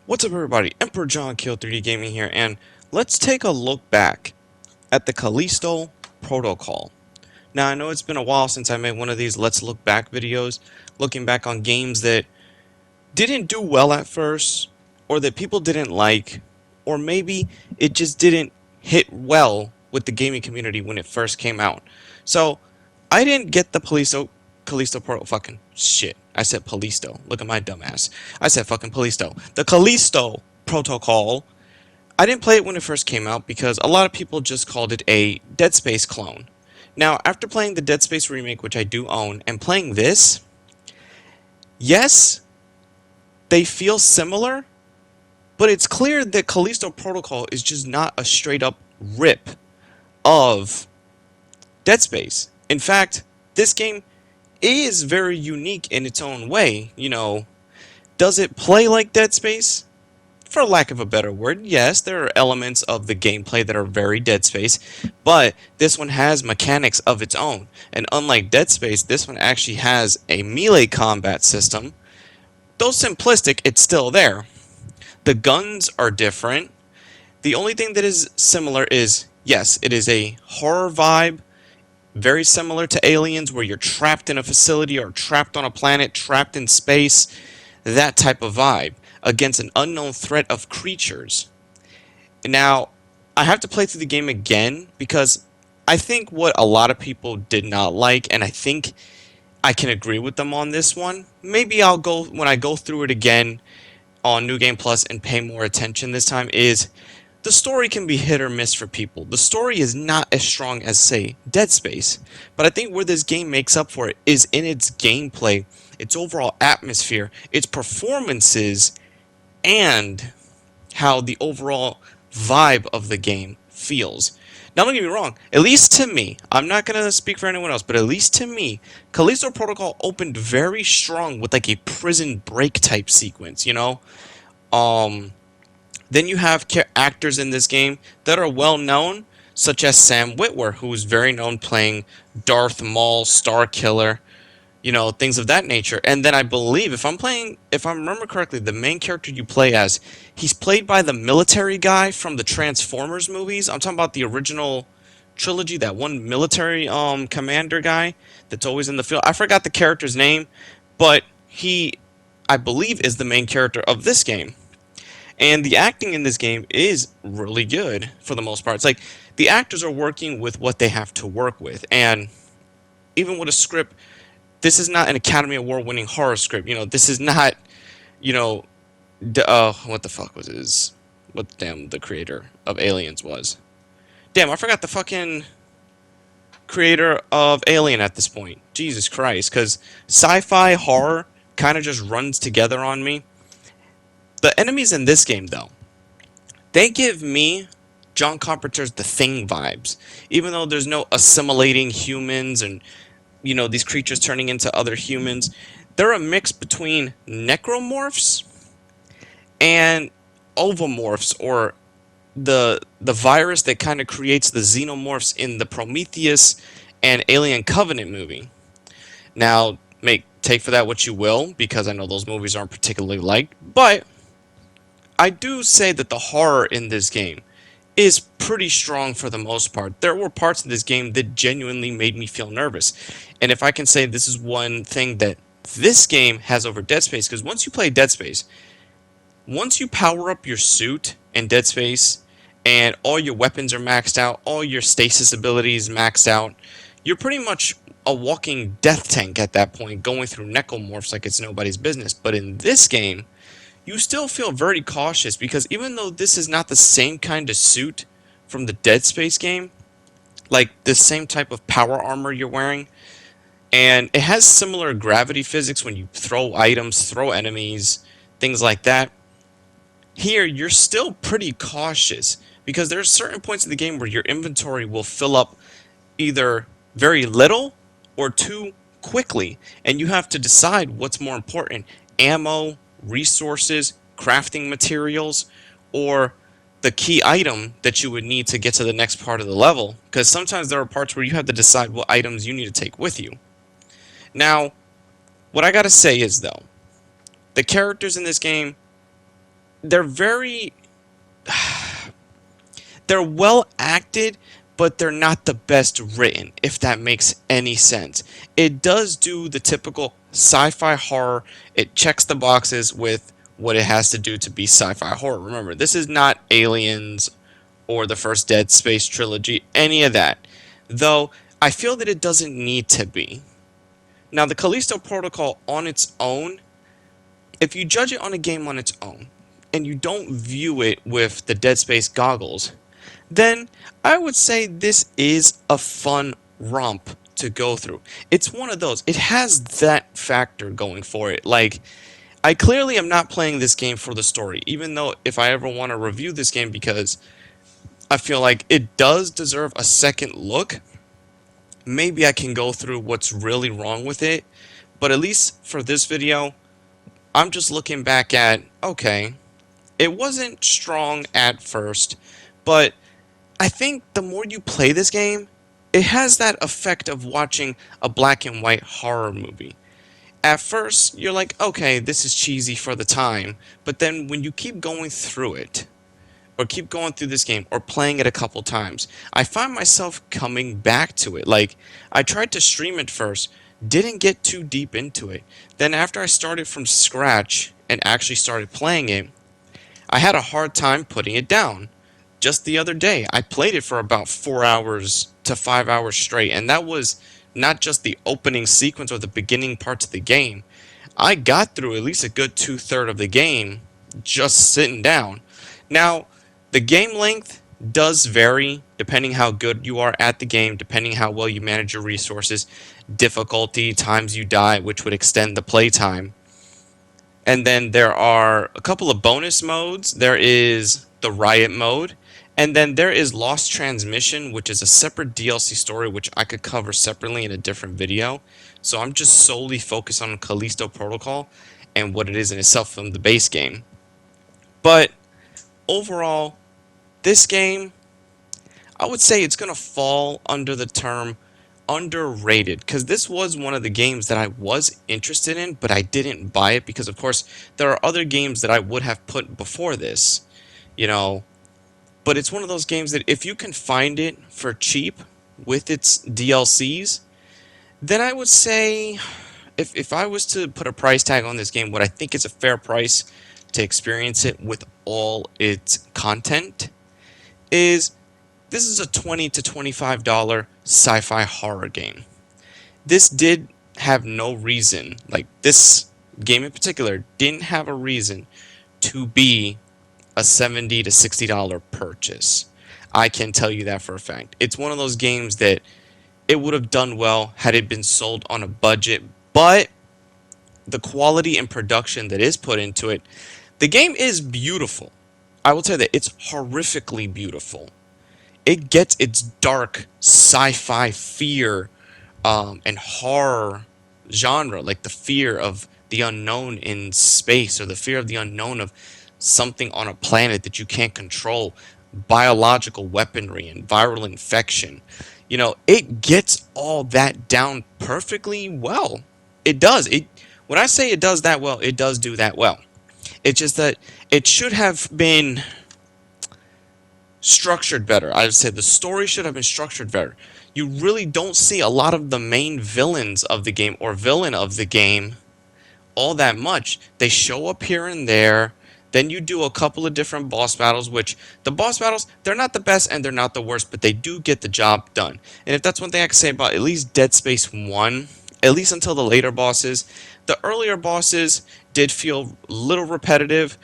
What's up everybody, Emperor John Kill 3D Gaming here, and let's take a look back at the Collisto Protocol. Now I know it's been a while since I made one of these Let's Look Back videos, looking back on games that didn't do well at first, or that people didn't like, or maybe it just didn't hit well with the gaming community when it first came out. So, I didn't get the Collisto Protocol, fucking shit. I said Polisto. Look at my dumbass. I said fucking Polisto. The Collisto Protocol. I didn't play it when it first came out because a lot of people just called it a Dead Space clone. Now, after playing the Dead Space remake, which I do own, and playing this, yes, they feel similar, but it's clear that Collisto Protocol is just not a straight up rip of Dead Space. In fact, this game is very unique in its own way. Does it play like Dead Space? For lack of a better word, yes, there are elements of the gameplay that are very Dead Space, but this one has mechanics of its own. And unlike Dead Space, this one actually has a melee combat system. Though simplistic, it's still there. The guns are different. The only thing that is similar is, yes, it is a horror vibe, very similar to Aliens, where you're trapped in a facility or trapped on a planet, trapped in space, that type of vibe, against an unknown threat of creatures. Now, I have to play through the game again, because I think what a lot of people did not like, and I think I can agree with them on this one, maybe I'll go, when I go through it again on New Game Plus and pay more attention this time, is the story can be hit or miss for people. The story is not as strong as, say, Dead Space. But I think where this game makes up for it is in its gameplay, its overall atmosphere, its performances, and how the overall vibe of the game feels. Now, don't get me wrong, at least to me, I'm not going to speak for anyone else, but at least to me, Collisto Protocol opened very strong with like a prison break type sequence, Then you have actors in this game that are well known, such as Sam Witwer, who is very known playing Darth Maul, Star Killer, things of that nature. And then I believe, if I remember correctly, the main character you play as, he's played by the military guy from the Transformers movies. I'm talking about the original trilogy, that one military commander guy that's always in the field. I forgot the character's name, but he, I believe, is the main character of this game. And the acting in this game is really good for the most part. It's like the actors are working with what they have to work with. And even with a script, this is not an Academy Award winning horror script. This is not, what the fuck was his, what damn the creator of Aliens was. Damn, I forgot the fucking creator of Alien at this point. Jesus Christ, because sci-fi horror kind of just runs together on me. The enemies in this game, though, they give me John Carpenter's The Thing vibes. Even though there's no assimilating humans and, these creatures turning into other humans, they're a mix between necromorphs and ovomorphs, or the virus that kind of creates the xenomorphs in the Prometheus and Alien Covenant movie. Now, take for that what you will, because I know those movies aren't particularly liked, but I do say that the horror in this game is pretty strong for the most part. There were parts of this game that genuinely made me feel nervous. And if I can say this is one thing that this game has over Dead Space, because once you play Dead Space, once you power up your suit in Dead Space, and all your weapons are maxed out, all your stasis abilities maxed out, you're pretty much a walking death tank at that point, going through necromorphs like it's nobody's business. But in this game, you still feel very cautious, because even though this is not the same kind of suit from the Dead Space game, like the same type of power armor you're wearing, and it has similar gravity physics when you throw items, throw enemies, things like that, here you're still pretty cautious, because there are certain points in the game where your inventory will fill up either very little or too quickly, and you have to decide what's more important: ammo, resources, crafting materials, or the key item that you would need to get to the next part of the level, because sometimes there are parts where you have to decide what items you need to take with you. Now, what I gotta say is, though, the characters in this game they're very they're well acted, but they're not the best written, if that makes any sense. It does do the typical sci-fi horror. It checks the boxes with what it has to do to be sci-fi horror. Remember, this is not Aliens or the first Dead Space trilogy, any of that. Though I feel that it doesn't need to be. Now, the Callisto Protocol on its own, if you judge it on a game on its own, and you don't view it with the Dead Space goggles, then I would say this is a fun romp to go through. It's one of those. It has that factor going for it. Like, I clearly am not playing this game for the story, even though if I ever want to review this game because I feel like it does deserve a second look, maybe I can go through what's really wrong with it. But at least for this video, I'm just looking back at, okay, it wasn't strong at first, but I think the more you play this game, it has that effect of watching a black and white horror movie. At first, you're like, okay, this is cheesy for the time, but then when you keep going through it, or keep going through this game, or playing it a couple times, I find myself coming back to it. Like, I tried to stream it first, didn't get too deep into it. Then after I started from scratch and actually started playing it, I had a hard time putting it down. Just the other day, I played it for about 4 hours to 5 hours straight, and that was not just the opening sequence or the beginning parts of the game. I got through at least a good two-thirds of the game just sitting down. Now, the game length does vary depending how good you are at the game, depending how well you manage your resources, difficulty, times you die, which would extend the playtime. And then there are a couple of bonus modes. There is the Riot mode, and then there is Lost Transmission, which is a separate DLC story which I could cover separately in a different video. So I'm just solely focused on Callisto Protocol and what it is in itself from the base game. But overall, this game, I would say it's going to fall under the term underrated, because this was one of the games that I was interested in, but I didn't buy it because, of course, there are other games that I would have put before this, you know. But it's one of those games that if you can find it for cheap with its DLCs, then I would say, if I was to put a price tag on this game, what I think is a fair price to experience it with all its content, is this is a $20 to $25 sci-fi horror game. This did have no reason, like this game in particular, didn't have a reason to be a $70 to $60 purchase. I can tell you that for a fact. It's one of those games that it would have done well had it been sold on a budget, but the quality and production that is put into it, the game is beautiful. I will tell you that it's horrifically beautiful. It gets its dark sci-fi fear and horror genre, like the fear of the unknown in space, or the fear of the unknown of something on a planet that you can't control, biological weaponry and viral infection. You know, it gets all that down perfectly well. It does. When I say it does that well, it does do that well. It's just that it should have been structured better. I would say the story should have been structured better. You really don't see a lot of the main villains of the game or villain of the game all that much. They show up here and there. Then you do a couple of different boss battles, which the boss battles, they're not the best and they're not the worst, but they do get the job done. And if that's one thing I can say about at least Dead Space 1, at least until the later bosses, the earlier bosses did feel a little repetitive,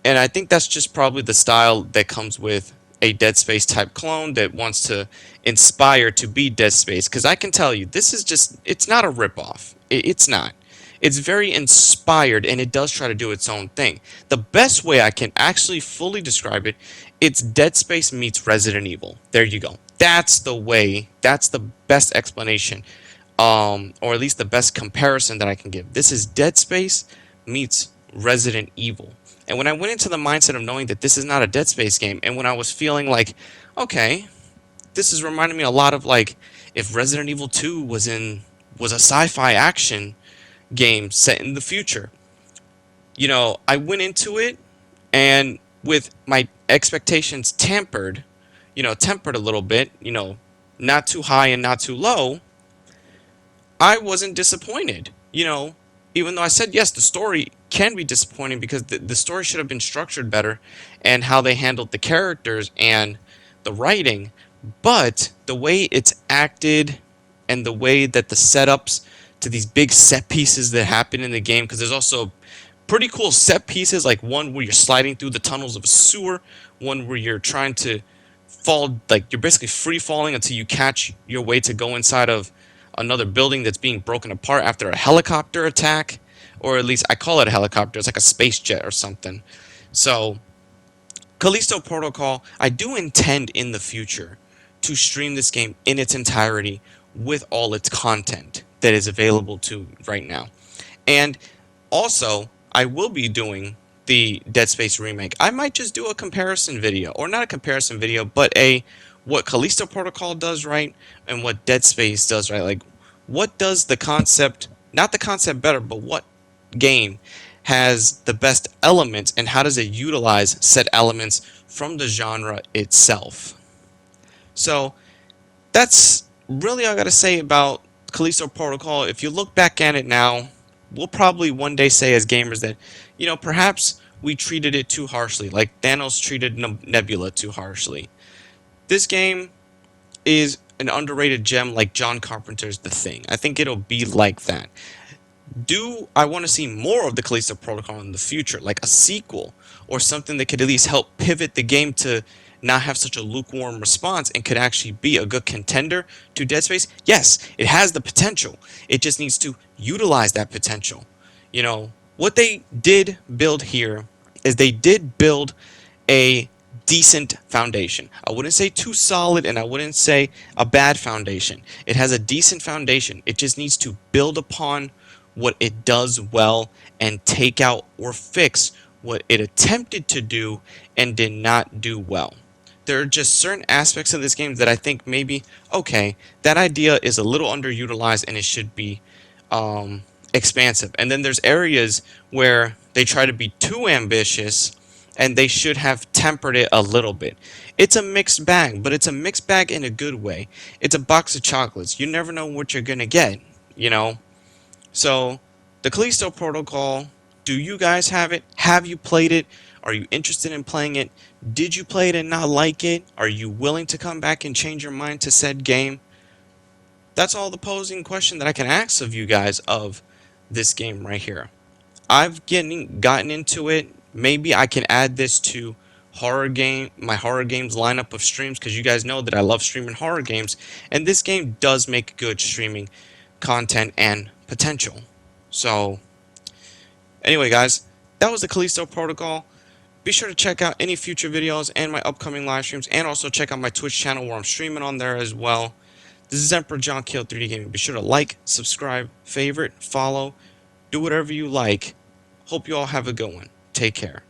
and I think that's just probably the style that comes with a Dead Space type clone that wants to inspire to be Dead Space. Because I can tell you, this is just, it's not a ripoff. It's not. It's very inspired, and it does try to do its own thing. The best way I can actually fully describe it, it's Dead Space meets Resident Evil. There you go. That's the way, that's the best explanation, or at least the best comparison that I can give. This is Dead Space meets Resident Evil. And when I went into the mindset of knowing that this is not a Dead Space game, and when I was feeling like, okay, this is reminding me a lot of like if Resident Evil 2 was a sci-fi action game set in the future. You know, I went into it And with my expectations tempered a little bit, not too high and not too low, I wasn't disappointed. Even though I said yes, the story can be disappointing because the story should have been structured better and how they handled the characters and the writing, but the way it's acted and the way that the setups to these big set pieces that happen in the game, because there's also pretty cool set pieces, like one where you're sliding through the tunnels of a sewer, one where you're trying to fall, like you're basically free falling until you catch your way to go inside of another building that's being broken apart after a helicopter attack, or at least I call it a helicopter. It's like a space jet or something. So Callisto Protocol, I do intend in the future to stream this game in its entirety with all its content that is available to right now. And also, I will be doing the Dead Space remake. I might just do a comparison video, or not a comparison video, but what Callisto Protocol does right and what Dead Space does right. Like, what does the concept, not the concept better, but what game has the best elements and how does it utilize said elements from the genre itself. So that's really all I gotta say about Callisto Protocol. If you look back at it now, we'll probably one day say as gamers that, perhaps we treated it too harshly, like Thanos treated Nebula too harshly. This game is an underrated gem like John Carpenter's The Thing. I think it'll be like that. Do I want to see more of the Collisto Protocol in the future, like a sequel or something that could at least help pivot the game to not have such a lukewarm response and could actually be a good contender to Dead Space? Yes, it has the potential. It just needs to utilize that potential. What they did build here is they did build a decent foundation. I wouldn't say too solid and I wouldn't say a bad foundation. It has a decent foundation. It just needs to build upon what it does well and take out or fix what it attempted to do and did not do well. There are just certain aspects of this game that I think maybe, okay, that idea is a little underutilized and it should be expansive. And then there's areas where they try to be too ambitious and they should have tempered it a little bit. It's a mixed bag, but it's a mixed bag in a good way. It's a box of chocolates. You never know what you're gonna get. So, the Callisto Protocol, do you guys have it? Have you played it? Are you interested in playing it? Did you play it and not like it? Are you willing to come back and change your mind to said game? That's all the posing question that I can ask of you guys of this game right here. I've gotten into it. Maybe I can add this to my horror games lineup of streams, because you guys know that I love streaming horror games, and this game does make good streaming content and potential. So anyway, guys, that was the Callisto Protocol. Be sure to check out any future videos and my upcoming live streams, and also check out my Twitch channel where I'm streaming on there as well. This is Emperor John Kill 3D Gaming. Be sure to like, subscribe, favorite, follow, do whatever you like. Hope you all have a good one. Take care.